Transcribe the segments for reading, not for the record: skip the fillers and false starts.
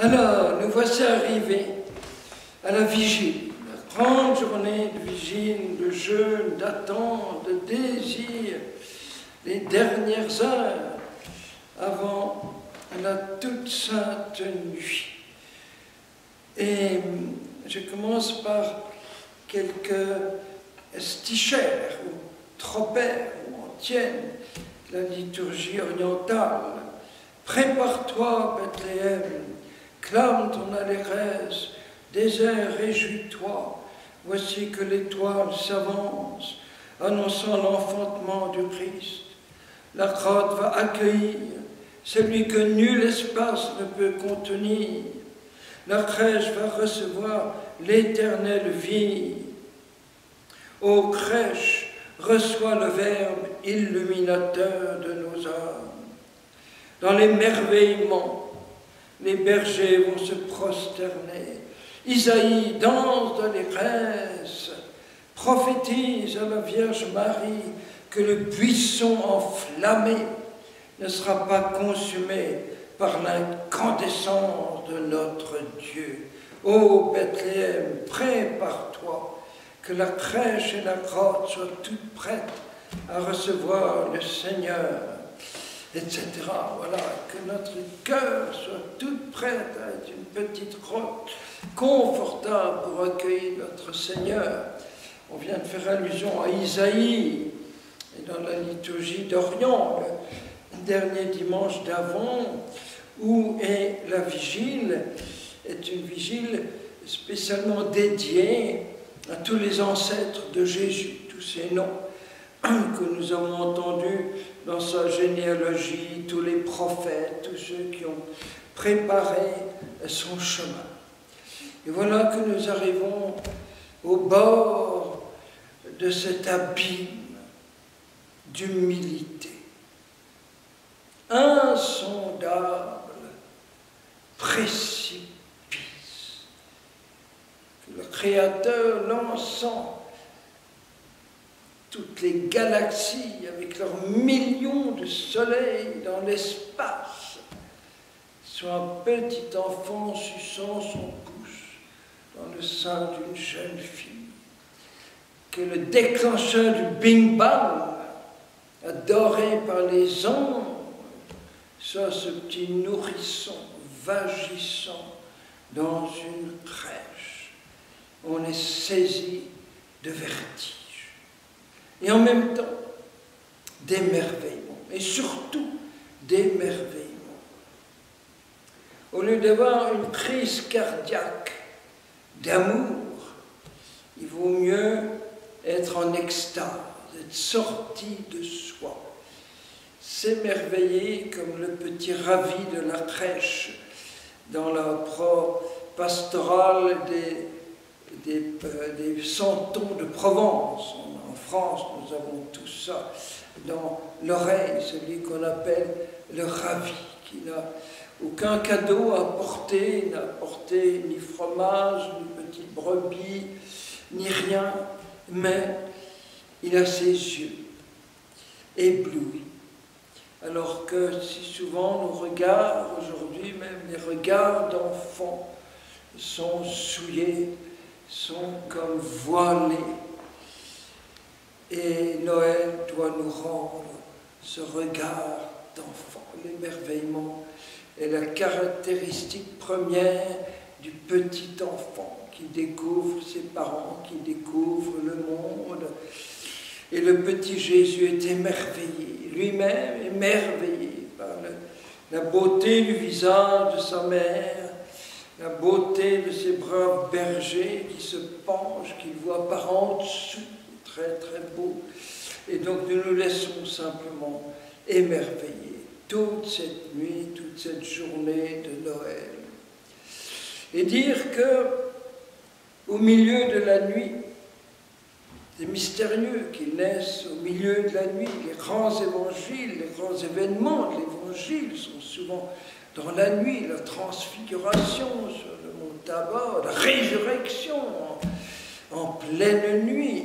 Alors, nous voici arrivés à la vigile, la grande journée de vigile, de jeûne, d'attente, de désir, les dernières heures avant la toute sainte nuit. Et je commence par quelques stichères ou tropères ou antiennes, la liturgie orientale. Prépare-toi, Bethléem, clame ton allégresse, désert, réjouis-toi, voici que l'étoile s'avance, annonçant l'enfantement du Christ. La grotte va accueillir celui que nul espace ne peut contenir. La crèche va recevoir l'éternelle vie. Ô crèche, reçois le Verbe illuminateur de nos âmes. Dans l'émerveillement, les bergers vont se prosterner. Isaïe danse d'allégresse, prophétise à la Vierge Marie que le buisson enflammé ne sera pas consumé par l'incandescence de notre Dieu. Ô Bethléem, prépare-toi, que la crèche et la grotte soient toutes prêtes à recevoir le Seigneur, etc. Voilà, que notre cœur soit tout prêt à être une petite grotte confortable pour accueillir notre Seigneur. On vient de faire allusion à Isaïe, et dans la liturgie d'Orient, le dernier dimanche d'Avent, où est la vigile, est une vigile spécialement dédiée à tous les ancêtres de Jésus, tous ces noms que nous avons entendus dans sa généalogie, tous les prophètes, tous ceux qui ont préparé son chemin. Et voilà que nous arrivons au bord de cet abîme d'humilité, insondable précipice, que le Créateur lançant toutes les galaxies avec leurs millions de soleils dans l'espace, soit un petit enfant suçant son pouce dans le sein d'une jeune fille, que le déclencheur du Big Bang, adoré par les anges, soit ce petit nourrisson vagissant dans une crèche. On est saisi de vertige. Et en même temps, d'émerveillement, et surtout d'émerveillement. Au lieu d'avoir une crise cardiaque d'amour, il vaut mieux être en extase, être sorti de soi, s'émerveiller comme le petit ravi de la crèche dans la pastorale des santons de Provence. En France, nous avons tout ça dans l'oreille, celui qu'on appelle le ravi, qui n'a aucun cadeau à porter, n'a porté ni fromage, ni petite brebis, ni rien, mais il a ses yeux éblouis. Alors que si souvent nos regards, aujourd'hui même les regards d'enfants, sont souillés, sont comme voilés. Et Noël doit nous rendre ce regard d'enfant. L'émerveillement est la caractéristique première du petit enfant qui découvre ses parents, qui découvre le monde. Et le petit Jésus est émerveillé, lui-même émerveillé par la beauté du visage de sa mère, la beauté de ces braves bergers qui se penchent, qu'il voit par en dessous, très très beau. Et donc nous nous laissons simplement émerveiller toute cette nuit, toute cette journée de Noël. Et dire que au milieu de la nuit, c'est mystérieux qu'ils naissent au milieu de la nuit. Les grands évangiles, les grands événements de l'évangile sont souvent dans la nuit, la transfiguration sur le mont Tabor, la résurrection en pleine nuit,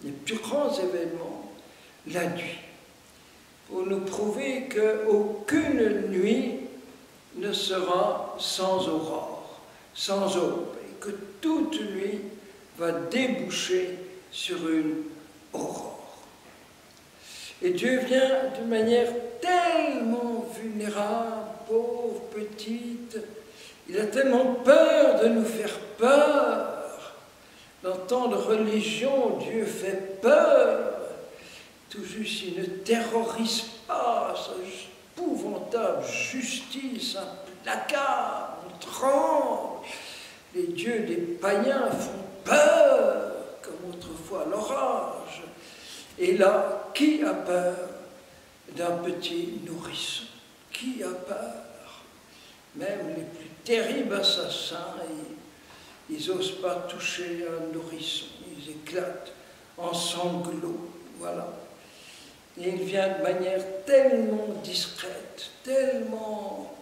les plus grands événements, la nuit, pour nous prouver qu'aucune nuit ne sera sans aurore, sans aube, et que toute nuit va déboucher sur une aurore. Et Dieu vient de manière tellement vulnérable, pauvre, petite, il a tellement peur de nous faire peur. Dans tant de religion, Dieu fait peur. Tout juste, il ne terrorise pas, sa épouvantable justice implacable, on tremble. Les dieux des païens font peur, comme autrefois l'orage. Et là, qui a peur d'un petit nourrisson? Qui a peur? Même les plus terribles assassins, ils n'osent pas toucher un nourrisson. Ils éclatent en sanglots. Voilà. Et il vient de manière tellement discrète, tellement...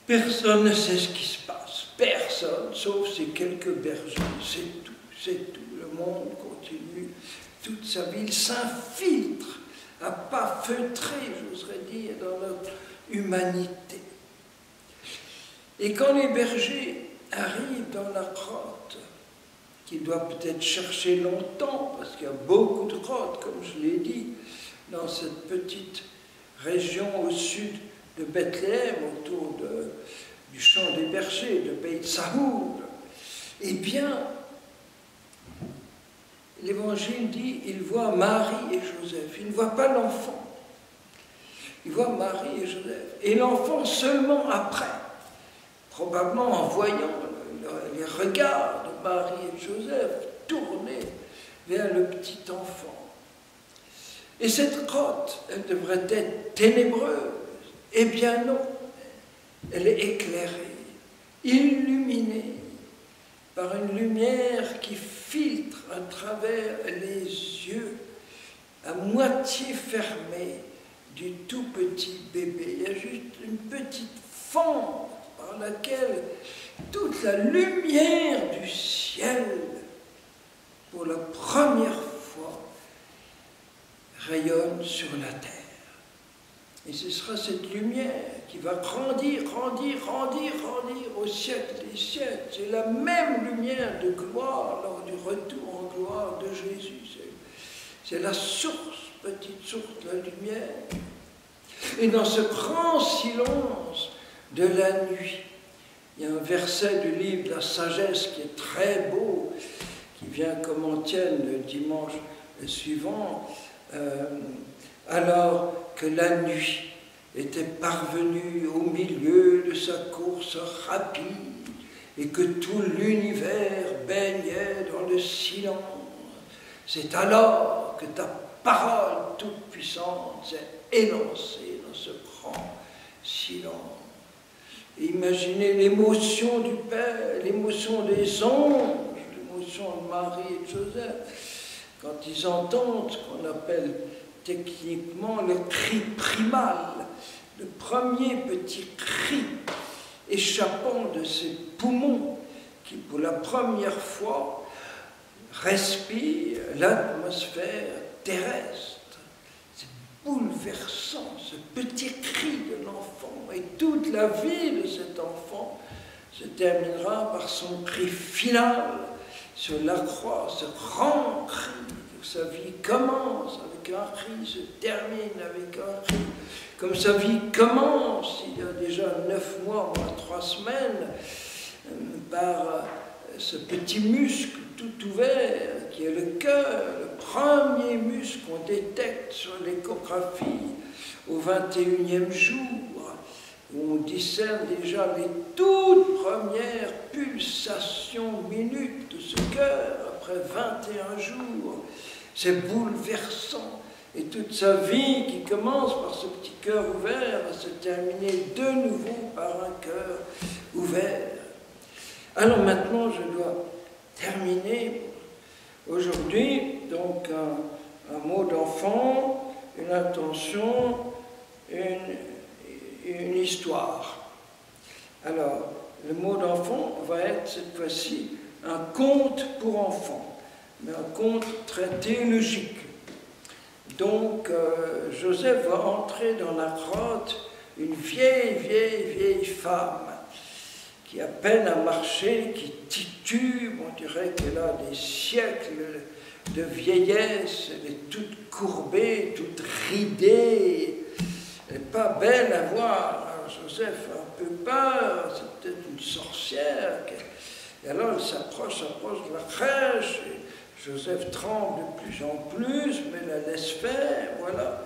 Personne ne sait ce qui se passe. Personne, sauf ces quelques bergers. C'est tout, c'est tout. Le monde continue toute sa vie. Il s'infiltre à pas feutrer, j'oserais dire, dans notre humanité. Et quand les bergers arrivent dans la grotte, qu'il doit peut-être chercher longtemps, parce qu'il y a beaucoup de grottes, comme je l'ai dit, dans cette petite région au sud de Bethléem, autour du champ des bergers, de Beit Sahoul, eh bien, l'Évangile dit, il voit Marie et Joseph, il ne voit pas l'enfant, il voit Marie et Joseph, et l'enfant seulement après, probablement en voyant les regards de Marie et de Joseph tournés vers le petit enfant. Et cette grotte, elle devrait être ténébreuse. Eh bien non, elle est éclairée, illuminée par une lumière qui filtre à travers les yeux à moitié fermés du tout petit bébé. Il y a juste une petite fente par laquelle toute la lumière du ciel, pour la première fois, rayonne sur la terre. Et ce sera cette lumière qui va grandir, grandir, grandir, grandir au siècle des siècles. C'est la même lumière de gloire lors du retour en gloire de Jésus. C'est la source, petite source de la lumière. Et dans ce grand silence de la nuit, il y a un verset du livre de la sagesse qui est très beau, qui vient comme antienne le dimanche suivant, alors que la nuit était parvenue au milieu de sa course rapide et que tout l'univers baignait dans le silence. C'est alors que ta parole toute puissante s'est élancée dans ce grand silence. Et imaginez l'émotion du Père, l'émotion des anges, l'émotion de Marie et de Joseph, quand ils entendent ce qu'on appelle techniquement le cri primal, le premier petit cri échappant de ces poumons qui, pour la première fois, respirent l'atmosphère terrestre. C'est bouleversant, ce petit cri de l'enfant. Et toute la vie de cet enfant se terminera par son cri final sur la croix, ce grand cri. Sa vie commence avec un cri, se termine avec un cri. Comme sa vie commence, il y a déjà 9 mois, moins 3 semaines, par ce petit muscle tout ouvert, qui est le cœur, le premier muscle qu'on détecte sur l'échographie au 21e jour, où on discerne déjà les toutes premières pulsations minutes de ce cœur après 21 jours. C'est bouleversant. Et toute sa vie qui commence par ce petit cœur ouvert va se terminer de nouveau par un cœur ouvert. Alors maintenant, je dois terminer aujourd'hui, donc un mot d'enfant, une intention, une histoire. Alors, le mot d'enfant va être cette fois-ci un conte pour enfants, mais un conte très théologique. Donc, Joseph va entrer dans la grotte une vieille femme qui a peine à marcher, qui titube, on dirait qu'elle a des siècles de vieillesse, elle est toute courbée, toute ridée, elle n'est pas belle à voir. Alors Joseph a un peu peur, c'est peut-être une sorcière. Et alors elle s'approche de la crèche, et Joseph tremble de plus en plus, mais la laisse faire, voilà.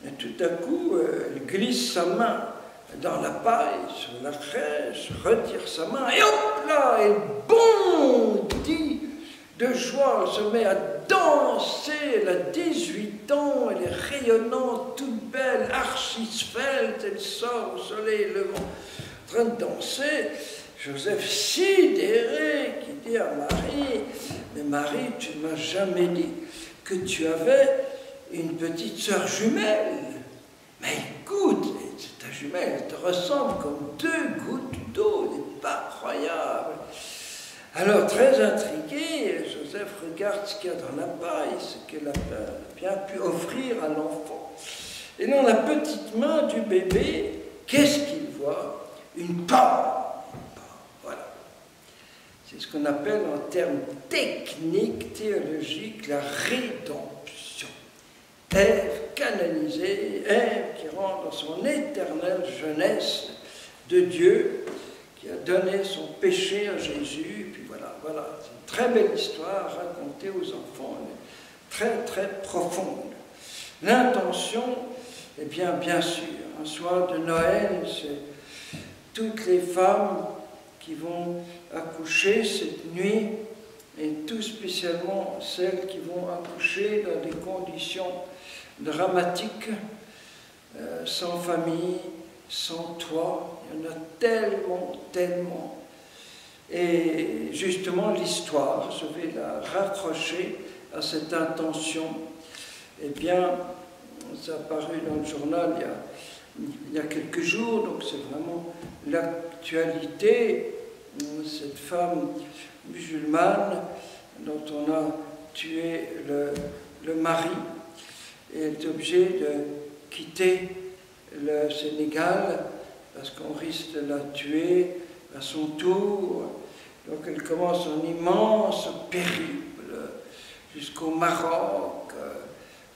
Et tout à coup, elle glisse sa main dans la paille, sur la crèche, retire sa main, et hop là, elle bondit de joie, elle se met à danser, elle a 18 ans, elle est rayonnante, toute belle, archi-svelte, elle sort au soleil levant, en train de danser. Joseph, sidéré, qui dit à Marie, « Mais Marie, tu ne m'as jamais dit que tu avais une petite sœur jumelle. Mais écoute, ta jumelle, elle te ressemble comme 2 gouttes d'eau, c'est pas croyable. » Alors, très intrigué, Joseph regarde ce qu'il y a dans la paille, ce qu'elle a bien pu offrir à l'enfant. Et dans la petite main du bébé, qu'est-ce qu'il voit? Une pomme. Voilà. C'est ce qu'on appelle en termes techniques, théologiques, la rédemption. Ève canonisée, Ève qui rentre dans son éternelle jeunesse de Dieu, qui a donné son péché à Jésus, puis voilà, c'est une très belle histoire racontée aux enfants, très très profonde. L'intention, eh bien sûr, un soir de Noël, c'est toutes les femmes qui vont accoucher cette nuit, et tout spécialement celles qui vont accoucher dans des conditions dramatiques, sans famille, sans toit. Il y en a tellement. Et justement, l'histoire, je vais la raccrocher à cette intention. Eh bien, ça a paru dans le journal il y a quelques jours, donc c'est vraiment l'actualité. Cette femme musulmane dont on a tué le mari, et elle est obligée de quitter le Sénégal parce qu'on risque de la tuer à son tour. Donc elle commence un immense périple jusqu'au Maroc.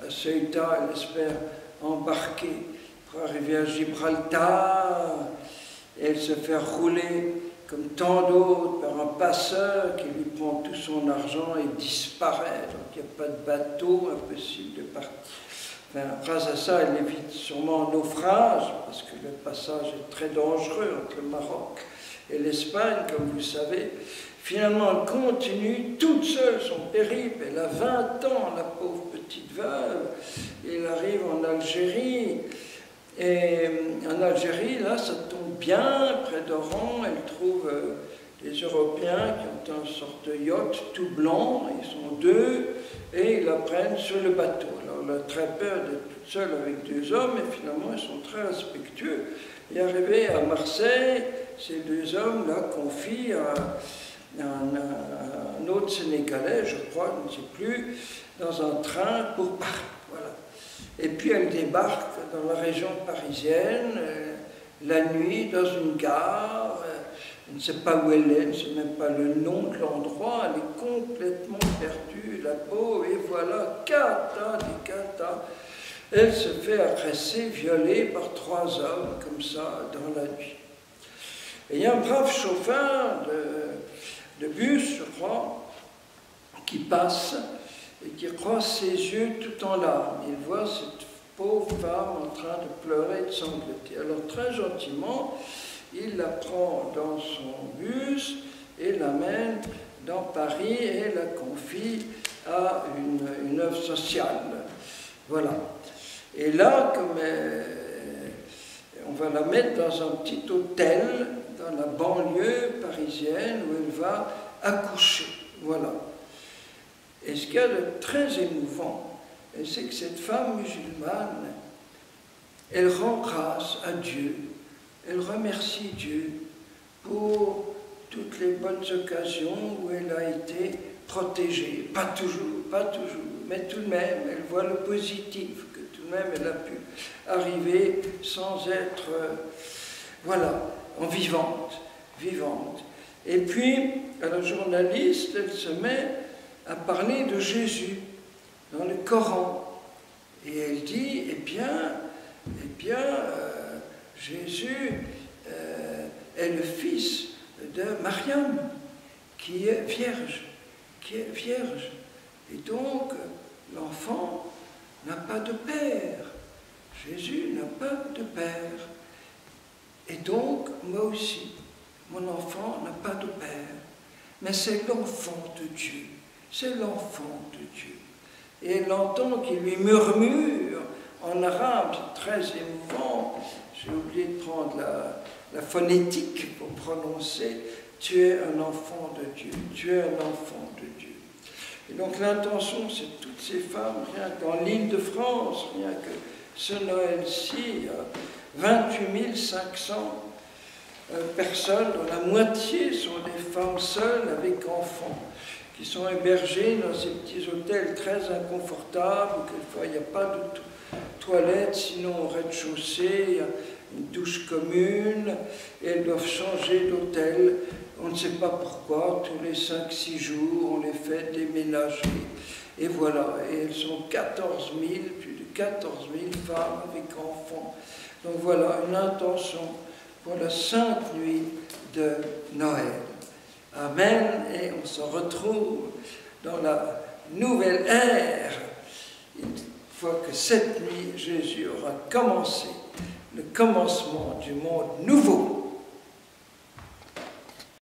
À Ceuta, elle espère embarquer pour arriver à Gibraltar, et elle se fait rouler comme tant d'autres par un passeur qui lui prend tout son argent et disparaît. Donc il n'y a pas de bateau, impossible de partir. Enfin, grâce à ça, elle évite sûrement un naufrage, parce que le passage est très dangereux entre le Maroc et l'Espagne, comme vous savez. Finalement, elle continue toute seule son périple. Elle a 20 ans, la pauvre petite veuve. Et elle arrive en Algérie. Et en Algérie, là, ça tombe bien, près d'Oran. Elle trouve des Européens qui ont une sorte de yacht tout blanc. Ils sont 2 et ils la prennent sur le bateau. Alors, elle a très peur d'être toute seule avec 2 hommes, et finalement, ils sont très respectueux. Et arrivé à Marseille, ces 2 hommes-là confient un autre Sénégalais, je crois, je ne sais plus, dans un train pour Paris. Voilà. Et puis elle débarque dans la région parisienne, la nuit, dans une gare. Elle ne sait pas où elle est, elle ne sait même pas le nom de l'endroit, elle est complètement perdue, la pauvre, et voilà, cata. Elle se fait agresser, violer par 3 hommes, comme ça, dans la nuit. Et il y a un brave chauffeur de bus, je crois, qui passe et qui croise ses yeux tout en larmes. Il voit cette pauvre femme en train de pleurer et de sangloter. Alors très gentiment, il la prend dans son bus et l'amène dans Paris et la confie à une œuvre sociale. Voilà. Et là, comme on va la mettre dans un petit hôtel dans la banlieue parisienne où elle va accoucher. Voilà. Et ce qu'il y a de très émouvant, c'est que cette femme musulmane, elle rend grâce à Dieu, elle remercie Dieu pour toutes les bonnes occasions où elle a été protégée. Pas toujours, mais tout de même, elle voit le positif, que tout de même elle a pu arriver sans être, voilà, en vivante. Et puis, la journaliste, elle se met à parler de Jésus dans le Coran. Et elle dit, eh bien, Jésus est le fils de Mariam, qui est vierge. Et donc, l'enfant n'a pas de père. Jésus n'a pas de père. Et donc, moi aussi, mon enfant n'a pas de père. Mais c'est l'enfant de Dieu. C'est l'enfant de Dieu. Et elle entend qu'il lui murmure en arabe, c'est très émouvant. J'ai oublié de prendre la phonétique pour prononcer. Tu es un enfant de Dieu. Tu es un enfant de Dieu. Et donc l'intention, c'est toutes ces femmes, rien qu'en l'Île-de-France, rien que ce Noël-ci, 28 500 personnes, dont la moitié sont des femmes seules avec enfants, qui sont hébergées dans ces petits hôtels très inconfortables, où quelquefois il n'y a pas de toilette, sinon au rez-de-chaussée, il y a une douche commune, et elles doivent changer d'hôtel. On ne sait pas pourquoi, tous les 5-6 jours, on les fait déménager. Et voilà, et elles sont 14 000, plus de 14 000 femmes avec enfants. Donc voilà, une intention pour la sainte nuit de Noël. Amen, et on se retrouve dans la nouvelle ère. Une fois que cette nuit, Jésus aura commencé le commencement du monde nouveau.